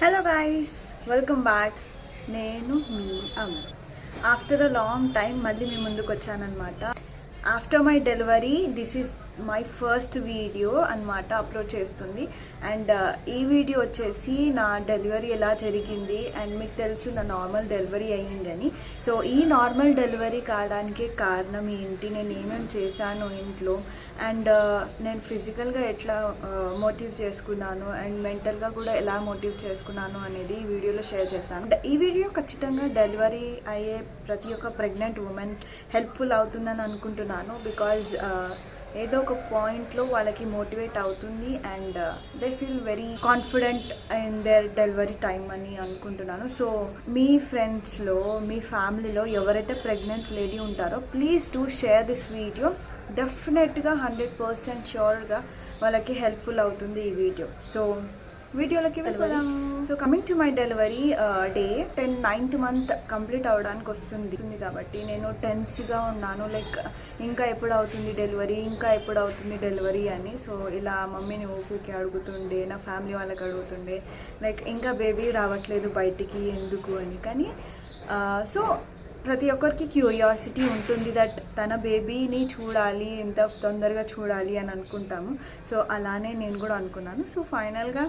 Hello guys, welcome back. నేను మీ Amar. After a long time మళ్ళీ మీ ముందుకు వచ్చానమాట. After my delivery this is my first video అనమాట అప్లోడ్ చేస్తుంది. అండ్ ఈ వీడియో వచ్చేసి నా డెలివరీ ఎలా జరిగింది అండ్ మీకు తెలుసు నా నార్మల్ డెలివరీ అయ్యిందని. సో ఈ నార్మల్ డెలివరీ కావడానికి కారణం ఏంటి, నేను ఏమేమి చేశాను ఇంట్లో, అండ్ నేను ఫిజికల్గా ఎట్లా మోటివ్ చేసుకున్నాను అండ్ మెంటల్గా కూడా ఎలా మోటివ్ చేసుకున్నాను అనేది ఈ వీడియోలో షేర్ చేస్తాను. ఈ వీడియో ఖచ్చితంగా డెలివరీ అయ్యే ప్రతి ఒక్క ప్రెగ్నెంట్ ఉమెన్ హెల్ప్ఫుల్ అవుతుందని అనుకుంటున్నాను. బికాజ్ ఏదో ఒక పాయింట్లో వాళ్ళకి మోటివేట్ అవుతుంది and they feel very confident in there delivery time అని అనుకుంటున్నాను. సో మీ ఫ్రెండ్స్లో, మీ ఫ్యామిలీలో ఎవరైతే ప్రెగ్నెంట్ లేడీ ఉంటారో please do share this video. డెఫినెట్గా 100% ష్యూర్గా వాళ్ళకి హెల్ప్ఫుల్ అవుతుంది ఈ వీడియో. సో వీడియోలోకి వెళ్ళాం. So coming to my delivery day 9th month complete అవ్వడానికి వస్తుంది కాబట్టి నేను టెన్స్గా ఉన్నాను. లైక్ ఇంకా ఎప్పుడు అవుతుంది డెలివరీ అని. సో ఇలా మమ్మీని ఊపికి అడుగుతుండే, నా ఫ్యామిలీ వాళ్ళకి అడుగుతుండే, లైక్ ఇంకా బేబీ రావట్లేదు బయటికి ఎందుకు అని. కానీ సో ప్రతి ఒక్కరికి క్యూరియాసిటీ ఉంటుంది దట్ తన బేబీని చూడాలి, ఎంత తొందరగా చూడాలి అని అనుకుంటాము. సో అలానే నేను కూడా అనుకున్నాను. సో ఫైనల్గా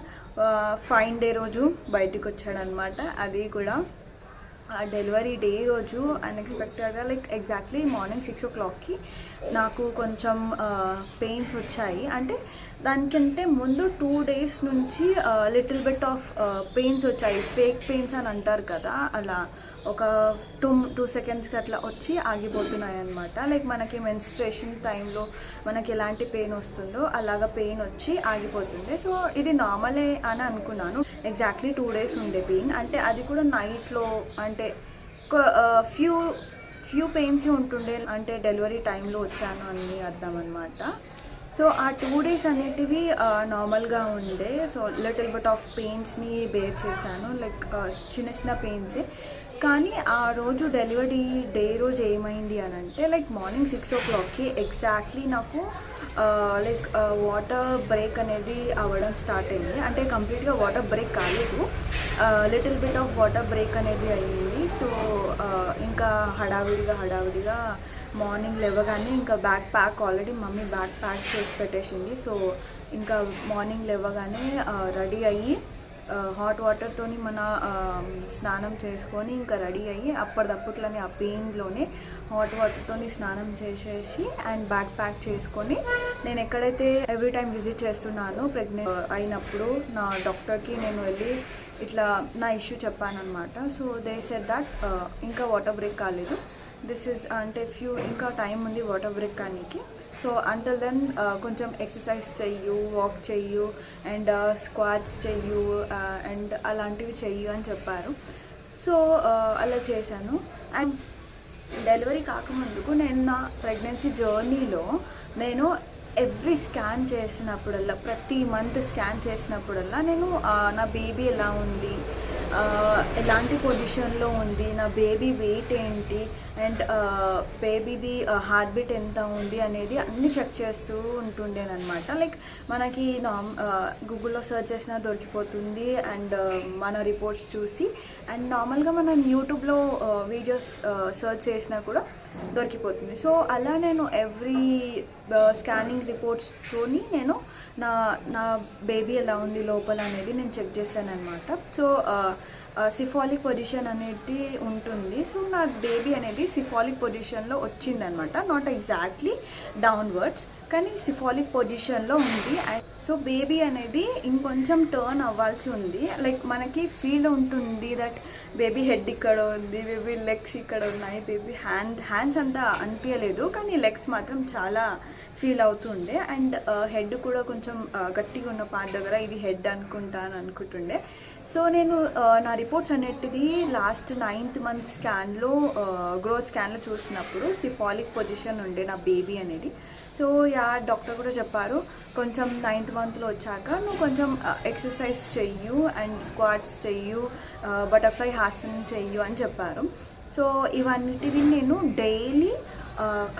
5 day రోజు బయటకు వచ్చాడనమాట. అది కూడా డెలివరీ డే రోజు అన్ఎక్స్పెక్టెడ్గా, లైక్ ఎగ్జాక్ట్లీ మార్నింగ్ 6 o'clockకి నాకు కొంచెం పెయిన్స్ వచ్చాయి. అంటే దానికంటే ముందు 2 days నుంచి లిటిల్ బిట్ ఆఫ్ పెయిన్స్ వచ్చాయి. ఫేక్ పెయిన్స్ అని అంటారు కదా, అలా ఒక 2 secondsకి అట్లా వచ్చి ఆగిపోతున్నాయి అనమాట. లైక్ మనకి మెన్స్ట్రేషన్ టైంలో మనకి ఎలాంటి పెయిన్ వస్తుందో అలాగా పెయిన్ వచ్చి ఆగిపోతుంది. సో ఇది నార్మలే అని అనుకున్నాను. ఎగ్జాక్ట్లీ 2 days ఉండే పెయిన్. అంటే అది కూడా నైట్లో, అంటే ఫ్యూ పెయిన్స్ ఉంటుండే, అంటే డెలివరీ టైంలో వచ్చాను అని అర్థం అనమాట. సో ఆ 2 days అనేటివి నార్మల్గా ఉండే. సో లిటిల్ బిట్ ఆఫ్ పెయిన్స్ని బేర్ చేశాను, లైక్ చిన్న పెయిన్సే. కానీ ఆ రోజు డెలివరీ డే రోజు ఏమైంది అని అంటే, లైక్ మార్నింగ్ 6 o'clockకి ఎగ్జాక్ట్లీ నాకు లైక్ వాటర్ బ్రేక్ అనేది అవ్వడం స్టార్ట్ అయింది. అంటే కంప్లీట్గా వాటర్ బ్రేక్ కాలేదు, little bit of water break అనేది అయ్యింది. సో ఇంకా హడావిడిగా మార్నింగ్ లేవగానే ఇంకా bag pack, already mummy bag pack చేసి పెట్టేసింది. సో ఇంకా మార్నింగ్ లేవగానే రెడీ అయ్యి హాట్ వాటర్తోని మన స్నానం చేసుకొని ఇంకా రెడీ అయ్యి అప్పటిదప్పట్లోనే ఆ పెయిన్లోనే హాట్ వాటర్తోని స్నానం చేసేసి అండ్ బ్యాగ్ ప్యాక్ చేసుకొని నేను ఎక్కడైతే ఎవ్రీ టైం విజిట్ చేస్తున్నానో ప్రెగ్నెంట్ అయినప్పుడు నా డాక్టర్కి నేను వెళ్ళి ఇట్లా నా ఇష్యూ చెప్పాను అనమాట. సో దే సెడ్ దట్ ఇంకా వాటర్ బ్రేక్ కాలేదు, దిస్ ఇస్ అంటే ఇంకా టైం ఉంది వాటర్ బ్రేక్ కానీకి. సో అంటిల్ దెన్ కొంచెం ఎక్సర్సైజ్ చెయ్యు, వాక్ చెయ్యు అండ్ స్క్వాట్స్ చెయ్యు అండ్ అలాంటివి చెయ్యు అని చెప్పారు. సో అలా చేశాను. అండ్ డెలివరీ కాకముందుకు నేను నా ప్రెగ్నెన్సీ జర్నీలో నేను ఎవ్రీ స్కాన్ చేసినప్పుడల్లా, ప్రతి మంత్ స్కాన్ చేసినప్పుడల్లా నేను నా బేబీ ఎలా ఉంది, ఎలాంటి పొజిషన్లో ఉంది, నా బేబీ వెయిట్ ఏంటి అండ్ బేబీది హార్ట్ బీట్ ఎంత ఉంది అనేది అన్నీ చెక్ చేస్తూ ఉంటుండేనమాట. లైక్ మనకి గూగుల్లో సెర్చ్ చేసినా దొరికిపోతుంది అండ్ మన రిపోర్ట్స్ చూసి, అండ్ నార్మల్గా మనం యూట్యూబ్లో వీడియోస్ సెర్చ్ చేసినా కూడా దొరికిపోతుంది. సో అలా నేను ఎవ్రీ స్కానింగ్ రిపోర్ట్స్తోని నేను నా బేబీ ఎలా ఉంది లోపల అనేది నేను చెక్ చేశాను అనమాట. సో సిఫాలిక్ పొజిషన్ అనేది ఉంటుంది. సో నా బేబీ అనేది సిఫాలిక్ పొజిషన్లో వచ్చిందనమాట, నాట్ ఎగ్జాక్ట్లీ డౌన్వర్డ్స్ కానీ సిఫాలిక్ పొజిషన్లో ఉంది. సో బేబీ అనేది ఇంకొంచెం టర్న్ అవ్వాల్సి ఉంది. లైక్ మనకి ఫీల్ ఉంటుంది దట్ బేబీ హెడ్ ఇక్కడ ఉంది, బేబీ లెగ్స్ ఇక్కడ ఉన్నాయి, బేబీ హ్యాండ్స్ అంతా అనిపించలేదు కానీ లెగ్స్ మాత్రం చాలా ఫీల్ అవుతుండే. అండ్ హెడ్ కూడా కొంచెం గట్టిగా ఉన్న పార్ట్ దగ్గర ఇది హెడ్ అనుకుంటుండే. సో నేను నా రిపోర్ట్స్ అనేటిది లాస్ట్ 9th month స్కాన్లో, గ్రోత్ స్కాన్లో చూసినప్పుడు సిఫాలిక్ పొజిషన్ ఉండే నా బేబీ అనేది. సో డాక్టర్ కూడా చెప్పారు, కొంచెం 9th monthలో వచ్చాక నువ్వు కొంచెం ఎక్సర్సైజ్ చెయ్యు అండ్ స్క్వాట్స్ చెయ్యు, బటర్ఫ్లై హాసన్ చెయ్యు అని చెప్పారు. సో ఇవన్నిటివి నేను డైలీ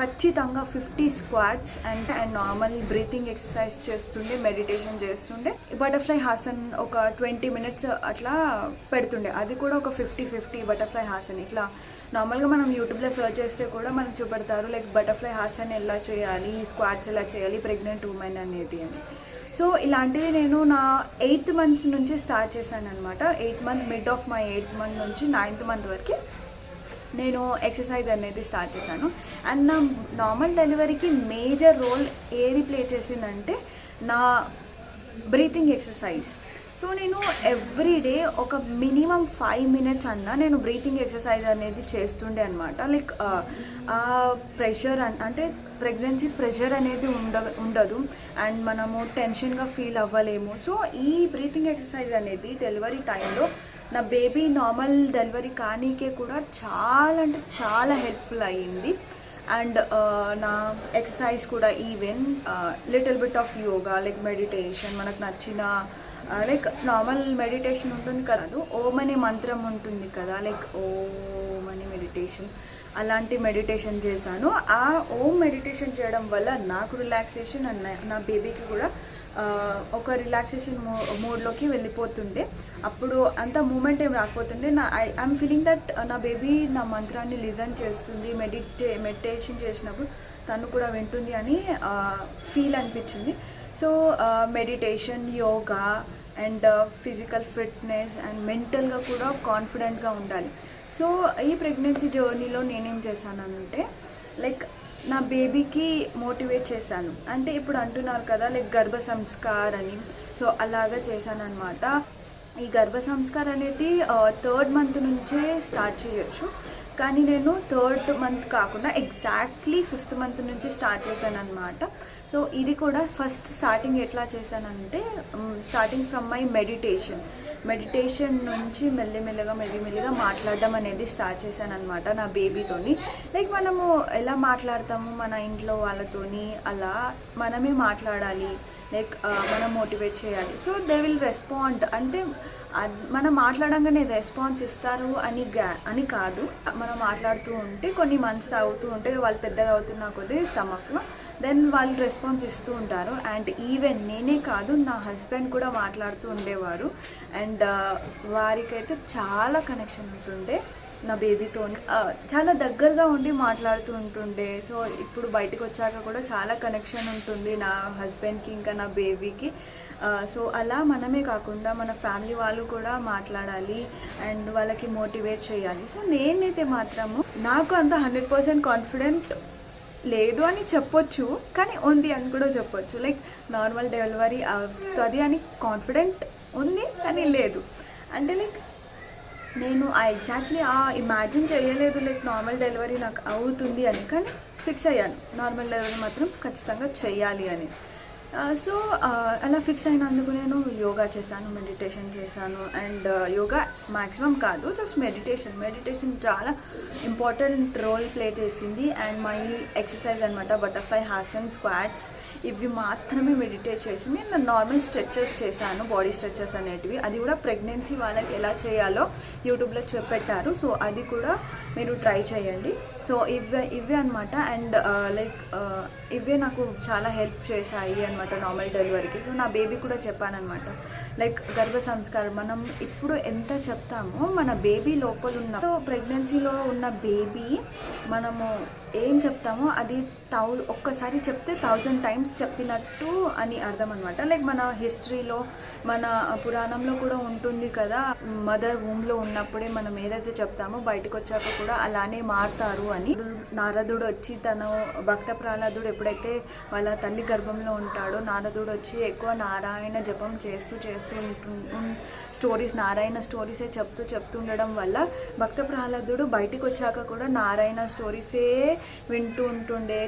ఖచ్చితంగా 50 squats and normal breathing exercise చేస్తుండే, మెడిటేషన్ చేస్తుండే, బటర్ఫ్లై హాసన్ ఒక 20 మినిట్స్ అట్లా పెడుతుండే. అది కూడా ఒక 50-50 బటర్ఫ్లై హాసన్. ఇట్లా నార్మల్గా మనం యూట్యూబ్లో సెర్చ్ చేస్తే కూడా మనకు చూపెడతారు లైక్ బటర్ఫ్లై హాసన్ ఎలా చేయాలి, స్క్వాట్స్ ఎలా చేయాలి ప్రెగ్నెంట్ ఉమెన్ అనేది అని. సో ఇలాంటివి నేను నా 8th మంత్ నుంచి స్టార్ట్ చేశాను అనమాట. 8th month, mid of my 8th month నుంచి 9th మంత్ వరకు నేను ఎక్సర్సైజ్ అనేది స్టార్ట్ చేశాను. అండ్ నా నార్మల్ డెలివరీకి మేజర్ రోల్ ఏది ప్లే చేసిందంటే నా బ్రీతింగ్ ఎక్సర్సైజ్. సో నేను ఎవ్రీడే ఒక మినిమం 5 మినిట్స్ అన్నా నేను బ్రీతింగ్ ఎక్సర్సైజ్ అనేది చేస్తుండే అనమాట. లైక్ ప్రెషర్ అంటే ప్రెగ్నెన్సీ ప్రెషర్ అనేది ఉండదు అండ్ మనము టెన్షన్గా ఫీల్ అవ్వలేము. సో ఈ బ్రీతింగ్ ఎక్సర్సైజ్ అనేది డెలివరీ టైంలో నా బేబీ నార్మల్ డెలివరీ కానీకే కూడా చాలా అంటే చాలా హెల్ప్ఫుల్ అయ్యింది. అండ్ నా ఎక్సర్సైజ్ కూడా even little bit of yoga, like meditation, మనకు నచ్చిన లైక్ నార్మల్ మెడిటేషన్ ఉంటుంది కదా, ఓం అనే మంత్రం ఉంటుంది కదా, లైక్ ఓం అనే మెడిటేషన్, అలాంటి మెడిటేషన్ చేశాను. ఆ ఓం మెడిటేషన్ చేయడం వల్ల నాకు రిలాక్సేషన్ అండ్ నా బేబీకి కూడా ఒక రిలాక్సేషన్ మోడ్లోకి వెళ్ళిపోతుండే. అప్పుడు అంత మూమెంట్ ఏం రాకపోతుండే. ఐఎమ్ ఫీలింగ్ దట్ నా బేబీ నా మంత్రాన్ని లిజన్ చేస్తుంది, మెడిటేషన్ చేసినప్పుడు తను కూడా వింటుంది అని ఫీల్ అనిపించింది. So meditation, yoga and physical fitness and మెంటల్గా కూడా కాన్ఫిడెంట్గా ఉండాలి. సో ఈ ప్రెగ్నెన్సీ జర్నీలో నేనేం చేశానంటే లైక్ నా బేబీకి మోటివేట్ చేశాను. అంటే ఇప్పుడు అంటున్నారు కదా లైక్ గర్భ సంస్కార్ అని, సో అలాగా చేశాను అనమాట. ఈ గర్భ సంస్కార్ అనేది 3rd మంత్ నుంచే స్టార్ట్ చేయొచ్చు, కానీ నేను 3rd మంత్ కాకుండా ఎగ్జాక్ట్లీ 5th మంత్ నుంచి స్టార్ట్ చేశాను అనమాట. సో ఇది కూడా ఫస్ట్ స్టార్టింగ్ ఎట్లా చేశానంటే స్టార్టింగ్ ఫ్రమ్ మై మెడిటేషన్ నుంచి మెల్లిమెల్లిగా మాట్లాడడం అనేది స్టార్ట్ చేశాను అనమాట నా బేబీతోని. లైక్ మనము ఎలా మాట్లాడతాము మన ఇంట్లో వాళ్ళతోని, అలా మనమే మాట్లాడాలి. లైక్ మనం మోటివేట్ చేయాలి. So they will respond. అంటే మనం మాట్లాడంగానే రెస్పాన్స్ ఇస్తారు అని కాదు. మనం మాట్లాడుతూ ఉంటే కొన్ని మంత్స్ అవుతూ ఉంటే వాళ్ళు పెద్దగా అవుతున్న కొద్దీ స్టమక్లో దెన్ వాళ్ళు రెస్పాన్స్ ఇస్తూ ఉంటారు. అండ్ ఈవెన్ నేనే కాదు, నా హస్బెండ్ కూడా మాట్లాడుతూ ఉండేవారు. అండ్ వారికైతే చాలా కనెక్షన్ ఉంటుండే నా బేబీతో, చాలా దగ్గరగా ఉండి మాట్లాడుతూ ఉంటుండే. సో ఇప్పుడు బయటకు వచ్చాక కూడా చాలా కనెక్షన్ ఉంటుంది నా హస్బెండ్కి ఇంకా నా బేబీకి. సో అలా మనమే కాకుండా మన ఫ్యామిలీ వాళ్ళు కూడా మాట్లాడాలి అండ్ వాళ్ళకి మోటివేట్ చేయాలి. సో నేనైతే మాత్రము నాకు అంత 100% కాన్ఫిడెంట్ లేదు అని చెప్పొచ్చు, కానీ ఉంది అని కూడా చెప్పొచ్చు. లైక్ నార్మల్ డెలివరీ అవుతుంది అని కాన్ఫిడెంట్ ఉంది, కానీ లేదు. అంటే లైక్ నేను ఎగ్జాక్ట్లీ ఇమాజిన్ చేయలేదు లైక్ నార్మల్ డెలివరీ నాకు అవుతుంది అని, కానీ ఫిక్స్ అయ్యాను నార్మల్ డెలివరీ మాత్రం ఖచ్చితంగా చెయ్యాలి అని. సో అలా ఫిక్స్ అయినందుకు నేను యోగా చేశాను, మెడిటేషన్ చేశాను. అండ్ యోగా మ్యాక్సిమం కాదు, జస్ట్ మెడిటేషన్ చాలా ఇంపార్టెంట్ రోల్ ప్లే చేసింది. అండ్ మై ఎక్సర్సైజ్ అనమాట బటర్ఫ్లై హాసన్, స్క్వాట్స్, ఇవి మాత్రమే మెడిటేట్ చేసింది. నేను నార్మల్ స్ట్రెచెస్ చేశాను, బాడీ స్ట్రెచెస్ అనేటివి. అది కూడా ప్రెగ్నెన్సీ వాళ్ళకి ఎలా చేయాలో యూట్యూబ్లో పెట్టారు. సో అది కూడా మీరు ట్రై చేయండి. సో ఇవే అనమాట. అండ్ లైక్ ఇవే నాకు చాలా హెల్ప్ చేశాయి అనమాట నార్మల్ డెలివరీకి. సో నా బేబీ కూడా చెప్పానమాట లైక్ గర్భ సంస్కారం మనం ఇప్పుడు ఎంత చెప్తామో మన బేబీ లోపల ఉన్న, సో ప్రెగ్నెన్సీలో ఉన్న బేబీ మనము ఏం చెప్తామో అది ఒక్కసారి చెప్తే 1000 టైమ్స్ చెప్పినట్టు అని అర్థం అనమాట. లైక్ మన హిస్టరీలో, మన పురాణంలో కూడా ఉంటుంది కదా, మదర్ వూమ్లో ఉన్నప్పుడే మనం ఏదైతే చెప్తామో బయటకు వచ్చాక కూడా అలానే మారుతారు అని. నారదుడు వచ్చి తను భక్త ప్రహ్లాదుడు ఎప్పుడైతే వాళ్ళ తల్లి గర్భంలో ఉంటాడో నారదుడు వచ్చి ఎక్కువ నారాయణ జపం చేస్తూ నారాయణ స్టోరీసే చెప్తుండడం వల్ల భక్త ప్రహ్లాదుడు బయటకు వచ్చాక కూడా నారాయణ స్టోరీసే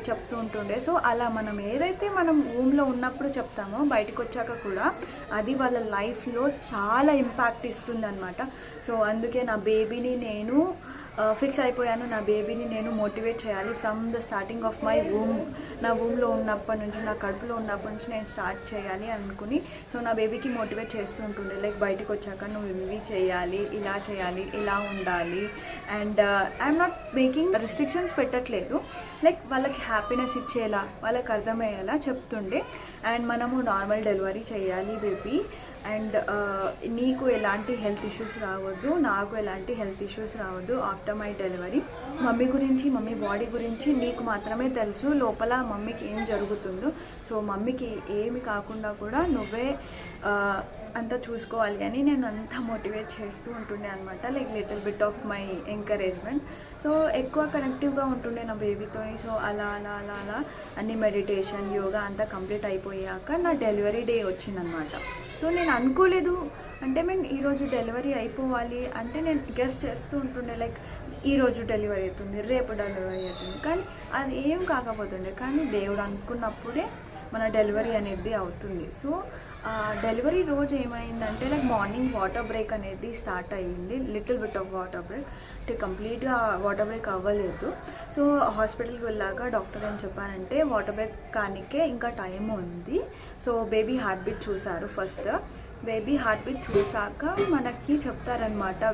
చెప్తూ ఉంటుండే. సో అలా మనం ఏదైతే మనం రూమ్లో ఉన్నప్పుడు చెప్తామో బయటకు వచ్చాక కూడా అది వాళ్ళ లైఫ్లో చాలా ఇంపాక్ట్ ఇస్తుంది అనమాట. సో అందుకే నా బేబీని నేను ఫిక్స్ అయిపోయాను, నా బేబీని నేను మోటివేట్ చేయాలి from the starting of my womb. నా వూమ్లో ఉన్నప్పటి నుంచి, నా కడుపులో ఉన్నప్పటి నుంచి నేను స్టార్ట్ చేయాలి అనుకుని, సో నా బేబీకి మోటివేట్ చేస్తూ ఉంటుండే. లైక్ బయటకు వచ్చాక నువ్వు ఇవి చేయాలి, ఇలా ఉండాలి. And I'm not making restrictions పెట్టట్లేదు, లైక్ వాళ్ళకి హ్యాపీనెస్ ఇచ్చేలా, వాళ్ళకి అర్థమయ్యేలా చెప్తుండే. అండ్ మనము నార్మల్ డెలివరీ చేయాలి బేబీ, అండ్ నీకు ఎలాంటి హెల్త్ ఇష్యూస్ రావద్దు, నాకు ఎలాంటి హెల్త్ ఇష్యూస్ రావద్దు ఆఫ్టర్ మై డెలివరీ. మమ్మీ గురించి, మమ్మీ బాడీ గురించి నీకు మాత్రమే తెలుసు, లోపల మమ్మీకి ఏం జరుగుతుందో. సో మమ్మీకి ఏమి కాకుండా కూడా నువ్వే అంతా చూసుకోవాలి అని నేను అంతా మోటివేట్ చేస్తూ ఉంటుండే అనమాట. Like little bit of my encouragement. So ఎక్కువ కనెక్టివ్గా ఉంటుండే నా బేబీతో. సో అలా అన్ని మెడిటేషన్, యోగా అంతా కంప్లీట్ అయిపోయాక నా డెలివరీ డే వచ్చిందనమాట. సో నేను అనుకోలేదు, అంటే మేము ఈరోజు డెలివరీ అయిపోవాలి అంటే నేను గెస్ట్ చేస్తూ ఉంటుండే, లైక్ ఈరోజు డెలివరీ అవుతుంది, రేపు డెలివరీ అవుతుంది, కానీ అది ఏం కాకపోతుండే. కానీ దేవుడు అనుకున్నప్పుడే మన డెలివరీ అనేది అవుతుంది. సో డెలివరీ రోజు ఏమైందంటే లైక్ మార్నింగ్ వాటర్ బ్రేక్ అనేది స్టార్ట్ అయ్యింది, little bit of water break, అంటే కంప్లీట్గా వాటర్ బ్రేక్ అవ్వలేదు. సో హాస్పిటల్కి వెళ్ళాక డాక్టర్ ఏం చెప్పారంటే వాటర్ బ్రేక్ కానికే ఇంకా టైం ఉంది. సో బేబీ హార్ట్ బీట్ చూసారు ఫస్ట్. బేబీ హార్ట్ బీట్ చూసాక మనకి చెప్తారనమాట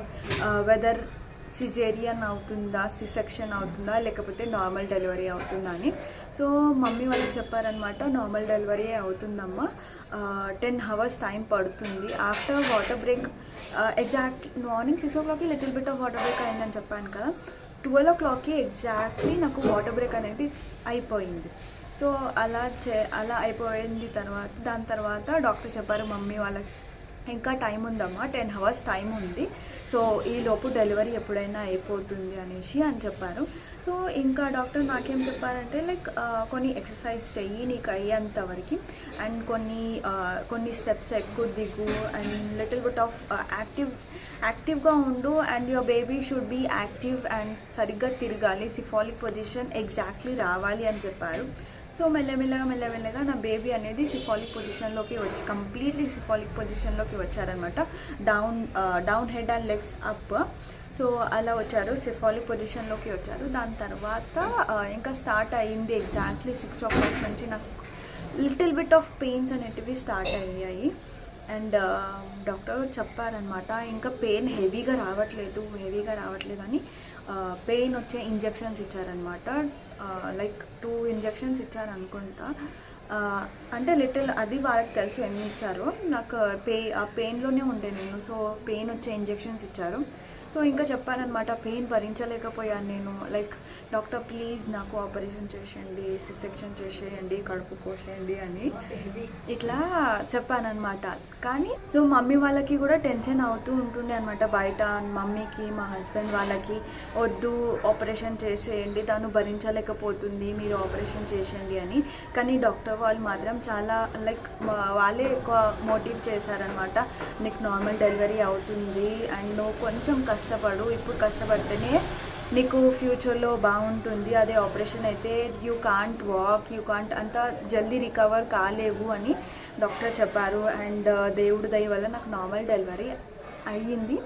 వెదర్ సిజేరియన్ అవుతుందా, సిసెక్షన్ అవుతుందా, లేకపోతే నార్మల్ డెలివరీ అవుతుందా అని. సో మమ్మీ వాళ్ళకి చెప్పారనమాట నార్మల్ డెలివరీ అవుతుందమ్మా, 10 hours టైం పడుతుంది. After water break exact morning 6 o'clockకి little bit of water break అయిందని చెప్పాను కదా, 12 o'clockకి ఎగ్జాక్ట్లీ నాకు వాటర్ బ్రేక్ అనేది అయిపోయింది. సో అలా అయిపోయింది. దాని తర్వాత డాక్టర్ చెప్పారు మమ్మీ వాళ్ళకి ఇంకా టైం ఉందమ్మా, 10 hours టైం ఉంది, సో ఈలోపు డెలివరీ ఎప్పుడైనా అయిపోతుంది అనేసి అని చెప్పారు. సో ఇంకా డాక్టర్ నాకేం చెప్పారంటే లైక్ కొన్ని ఎక్సర్సైజ్ చెయ్యి నీకు అయ్యేంత వరకు, అండ్ కొన్ని స్టెప్స్ ఎక్కువ దిగు, అండ్ లిటిల్ బిట్ ఆఫ్ యాక్టివ్గా ఉండు, and your baby should be active, and సరిగ్గా తిరగాలి, సిఫాలిక్ పొజిషన్ ఎగ్జాక్ట్లీ రావాలి అని చెప్పారు. సో మెల్లమెల్లగా నా బేబీ అనేది సిఫాలిక్ పొజిషన్లోకి వచ్చి కంప్లీట్లీ సిఫాలిక్ పొజిషన్లోకి వచ్చారనమాట. Down head and legs up. So అలా వచ్చారు, సిఫాలిక్ పొజిషన్లోకి వచ్చారు. దాని తర్వాత ఇంకా స్టార్ట్ అయ్యింది ఎగ్జాక్ట్లీ 6 o'clock నుంచి నాకు లిటిల్ బిట్ ఆఫ్ పెయిన్స్ అనేటివి స్టార్ట్ అయ్యాయి. అండ్ డాక్టర్ చెప్పారనమాట ఇంకా పెయిన్ హెవీగా రావట్లేదు అని, పెయిన్ వచ్చే ఇంజెక్షన్స్ ఇచ్చారనమాట. Like 2 injections ఇచ్చారనుకుంటా. అంటే లిటిల్ అది వాళ్ళకి తెలుసు ఎన్ని ఇచ్చారో, నాకు ఆ పెయిన్లోనే ఉండే నేను. సో పెయిన్ వచ్చే ఇంజెక్షన్స్ ఇచ్చారు. సో ఇంకా చెప్పానమాట, పెయిన్ భరించలేకపోయాను నేను. లైక్ డాక్టర్ ప్లీజ్ నాకు ఆపరేషన్ చేసేయండి, సిసెక్షన్ చేసేయండి, కడుపు కోసేయండి అని ఇట్లా చెప్పానమాట. కానీ సో మమ్మీ వాళ్ళకి కూడా టెన్షన్ అవుతూ ఉంటుండే అనమాట బయట. మమ్మీకి, మా హస్బెండ్ వాళ్ళకి వద్దు ఆపరేషన్ చేసేయండి, తను భరించలేకపోతుంది, మీరు ఆపరేషన్ చేసేయండి అని. కానీ డాక్టర్ వాళ్ళు మాత్రం చాలా లైక్ వాళ్ళే ఎక్కువ మోటివ్ చేశారనమాట. నీకు నార్మల్ డెలివరీ అవుతుంది అండ్ నువ్వు కొంచెం కష్టపడు, ఇప్పుడు కష్టపడితేనే నీకు ఫ్యూచర్లో బాగుంటుంది, అదే ఆపరేషన్ అయితే you can't walk, you can't అంత జల్దీ రికవర్ కాలేవు అని డాక్టర్ చెప్పారు. అండ్ దేవుడి దయ వల్ల నాకు నార్మల్ డెలివరీ అయ్యింది.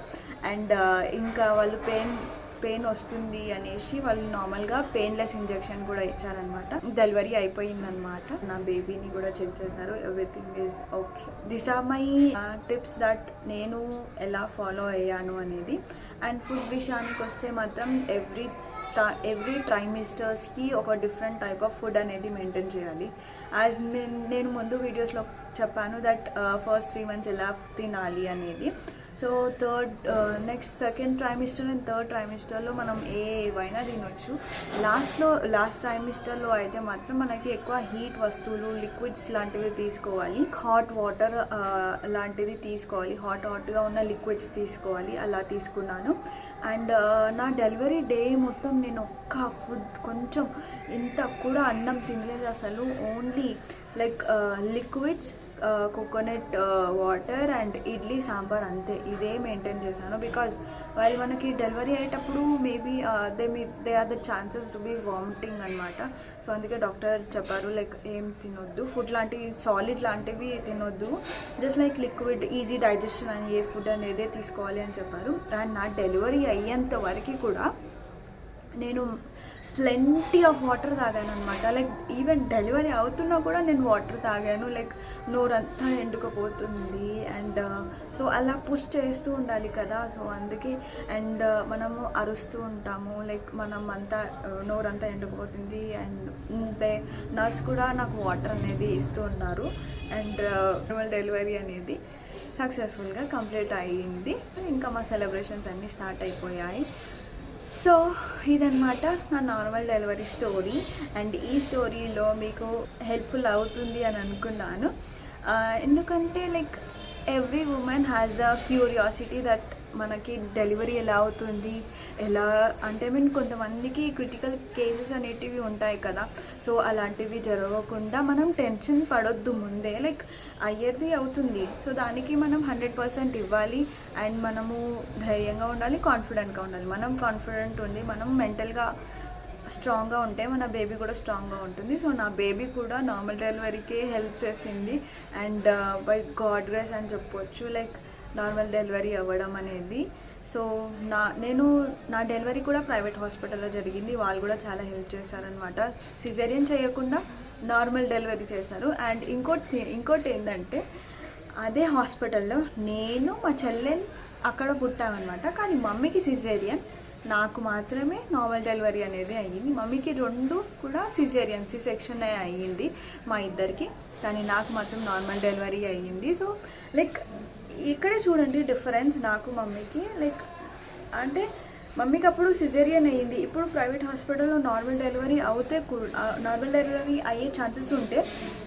అండ్ ఇంకా వాళ్ళు పెయిన్ వస్తుంది అనేసి వాళ్ళు నార్మల్గా పెయిన్లెస్ ఇంజెక్షన్ కూడా ఇచ్చారనమాట. డెలివరీ అయిపోయిందనమాట. నా బేబీని కూడా చెక్ చేశారు, everything is okay. This are my tips that నేను ఎలా ఫాలో అయ్యాను అనేది. అండ్ ఫుడ్ విషయానికి వస్తే మాత్రం ఎవ్రీ ట్రైమిస్టర్స్కి ఒక డిఫరెంట్ టైప్ ఆఫ్ ఫుడ్ అనేది మెయింటైన్ చేయాలి. యాజ్ నేను ముందు వీడియోస్లో చెప్పాను దట్ ఫస్ట్ 3 months ఎలా తినాలి అనేది. So second trimester and third ట్రైమిస్టర్లో మనం ఏవైనా తినొచ్చు. లాస్ట్ ట్రైమిస్టర్లో అయితే మాత్రం మనకి ఎక్కువ హీట్ వస్తువులు, లిక్విడ్స్ లాంటివి తీసుకోవాలి. హాట్ వాటర్ లాంటివి తీసుకోవాలి, హాట్గా ఉన్న లిక్విడ్స్ తీసుకోవాలి. అలా తీసుకున్నాను. అండ్ నా డెలివరీ డే మొత్తం నేను ఒక్క ఫుడ్ కొంచెం ఇంత కూడా అన్నం తినలేదు అసలు. Only like liquids, coconut water and idli sambar అంతే. ఇదే మెయింటైన్ చేశాను బికాజ్ వాళ్ళు మనకి డెలివరీ అయ్యేటప్పుడు maybe they are the chances to be vomiting అనమాట. సో అందుకే డాక్టర్ చెప్పారు లైక్ ఏం తినొద్దు, ఫుడ్ లాంటివి సాలిడ్ లాంటివి తినొద్దు, just like liquid easy digestion అని ఏ ఫుడ్ అనేదే తీసుకోవాలి అని చెప్పారు. అండ్ నా డెలివరీ అయ్యేంత వరకు కూడా నేను ప్లెంటీ ఆఫ్ వాటర్ తాగాను అనమాట. లైక్ ఈవెన్ డెలివరీ అవుతున్నా కూడా నేను వాటర్ తాగాను. లైక్ నోరంతా ఎండుకపోతుంది అండ్ సో అలా పుష్ చేస్తూ ఉండాలి కదా. సో అందుకే అండ్ మనము అరుస్తూ ఉంటాము, లైక్ మనం అంతా నోరంతా ఎండిపోతుంది. అండ్ నర్స్ కూడా నాకు వాటర్ అనేది ఇస్తూ ఉన్నారు. అండ్ నార్మల్ డెలివరీ అనేది సక్సెస్ఫుల్గా కంప్లీట్ అయ్యింది. ఇంకా మా సెలబ్రేషన్స్ అన్నీ స్టార్ట్ అయిపోయాయి. సో ఇదన్నమాట నా నార్మల్ డెలివరీ స్టోరీ. అండ్ ఈ స్టోరీలో మీకు హెల్ప్ఫుల్ అవుతుంది అని అనుకున్నాను. ఎందుకంటే like every women has the curiosity that మనకి డెలివరీ ఎలా అవుతుంది, ఎలా అంటే కొంతమందికి క్రిటికల్ కేసెస్ అనేటివి ఉంటాయి కదా. సో అలాంటివి జరగకుండా మనం టెన్షన్ పడొద్దు ముందే, లైక్ అయ్యేది అవుతుంది. సో దానికి మనం 100% ఇవ్వాలి. అండ్ మనము ధైర్యంగా ఉండాలి, కాన్ఫిడెంట్గా ఉండాలి. మనం కాన్ఫిడెంట్ ఉండి మనం మెంటల్గా స్ట్రాంగ్గా ఉంటే మన బేబీ కూడా స్ట్రాంగ్గా ఉంటుంది. సో నా బేబీ కూడా నార్మల్ డెలివరీకే హెల్ప్ చేసింది. అండ్ బై గాడ్ గ్రేస్ అని చెప్పొచ్చు లైక్ నార్మల్ డెలివరీ అవ్వడం అనేది. సో నేను నా డెలివరీ కూడా ప్రైవేట్ హాస్పిటల్లో జరిగింది. వాళ్ళు కూడా చాలా హెల్ప్ చేశారనమాట. సిజేరియన్ చేయకుండా నార్మల్ డెలివరీ చేశారు. అండ్ ఇంకోటి ఏంటంటే అదే హాస్పిటల్లో నేను మా చెల్లెని అక్కడ పుట్టామన్నమాట. కానీ మమ్మీకి సిజేరియన్, నాకు మాత్రమే నార్మల్ డెలివరీ అనేది అయ్యింది. మమ్మీకి 2 కూడా సిజేరియన్ సి సెక్షన్ అయ్యింది మా ఇద్దరికి, కానీ నాకు మాత్రం నార్మల్ డెలివరీ అయ్యింది. సో లైక్ ఇక్కడే చూడండి డిఫరెన్స్ నాకు మమ్మీకి. లైక్ అంటే మమ్మీకి అప్పుడు సిజేరియన్ అయ్యింది, ఇప్పుడు ప్రైవేట్ హాస్పిటల్లో నార్మల్ డెలివరీ నార్మల్ డెలివరీ అయ్యే ఛాన్సెస్ ఉంటే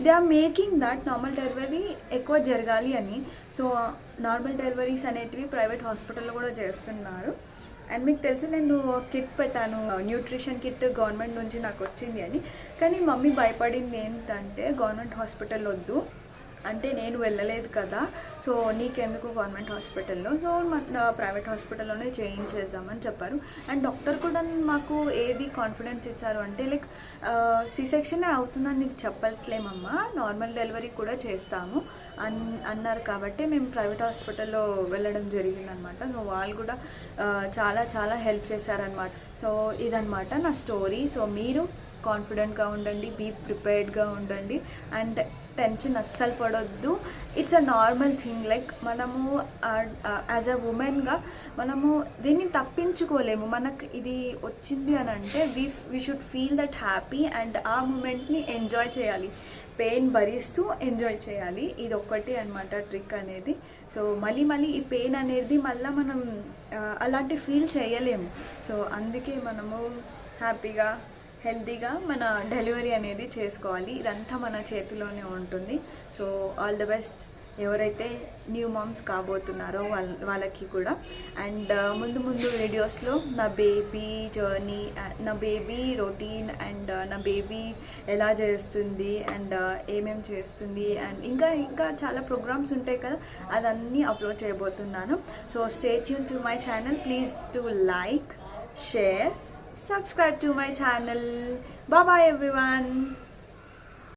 they are making that normal delivery ఎక్కువ జరగాలి అని. సో నార్మల్ డెలివరీస్ అనేటివి ప్రైవేట్ హాస్పిటల్లో కూడా చేస్తున్నారు. అండ్ మీకు తెలుసు నేను కిట్ పెట్టాను, న్యూట్రిషన్ కిట్ గవర్నమెంట్ నుంచి నాకు వచ్చింది అని. కానీ మమ్మీ భయపడింది ఏంటంటే గవర్నమెంట్ హాస్పిటల్ వద్దు అంటే, నేను వెళ్ళలేదు కదా, సో నీకెందుకు గవర్నమెంట్ హాస్పిటల్లో, సో ప్రైవేట్ హాస్పిటల్లోనే చేయించేద్దామని చెప్పారు. అండ్ డాక్టర్ కూడా మాకు ఏది కాన్ఫిడెన్స్ ఇచ్చారు అంటే లైక్ సి సెక్షనే అవుతుందని నీకు చెప్పట్లేమమ్మా, నార్మల్ డెలివరీ కూడా చేస్తాము అన్నారు. కాబట్టి మేము ప్రైవేట్ హాస్పిటల్లో వెళ్ళడం జరిగిందనమాట. సో వాళ్ళు కూడా చాలా చాలా హెల్ప్ చేశారనమాట. సో ఇదనమాట నా స్టోరీ. సో మీరు కాన్ఫిడెంట్గా ఉండండి, బీ ప్రిపేర్డ్గా ఉండండి అండ్ టెన్షన్ అస్సలు పడొద్దు. It's a normal thing. Like మనము యాజ్ అ ఉమెన్గా మనము దీన్ని తప్పించుకోలేము. మనకు ఇది వచ్చింది అని అంటే we should feel that happy and ఆ మూమెంట్ని ఎంజాయ్ చేయాలి, పెయిన్ భరిస్తూ ఎంజాయ్ చేయాలి. ఇది ఒక్కటి అనమాట ట్రిక్ అనేది. సో మళ్ళీ ఈ పెయిన్ అనేది మళ్ళీ మనం అలాంటి ఫీల్ చేయలేము. సో అందుకే మనము హ్యాపీగా హెల్తీగా మన డెలివరీ అనేది చేసుకోవాలి. ఇదంతా మన చేతిలోనే ఉంటుంది. సో ఆల్ ద బెస్ట్ ఎవరైతే న్యూ మామ్స్ కాబోతున్నారో వాళ్ళకి కూడా. అండ్ ముందు వీడియోస్లో నా బేబీ జర్నీ, నా బేబీ రొటీన్ అండ్ నా బేబీ ఎలా చేస్తుంది అండ్ ఏమేం చేస్తుంది అండ్ ఇంకా చాలా ప్రోగ్రామ్స్ ఉంటాయి కదా, అదన్నీ అప్లోడ్ చేయబోతున్నాను. So stay tune to my channel. Please to like, share, subscribe to my channel. Bye bye everyone.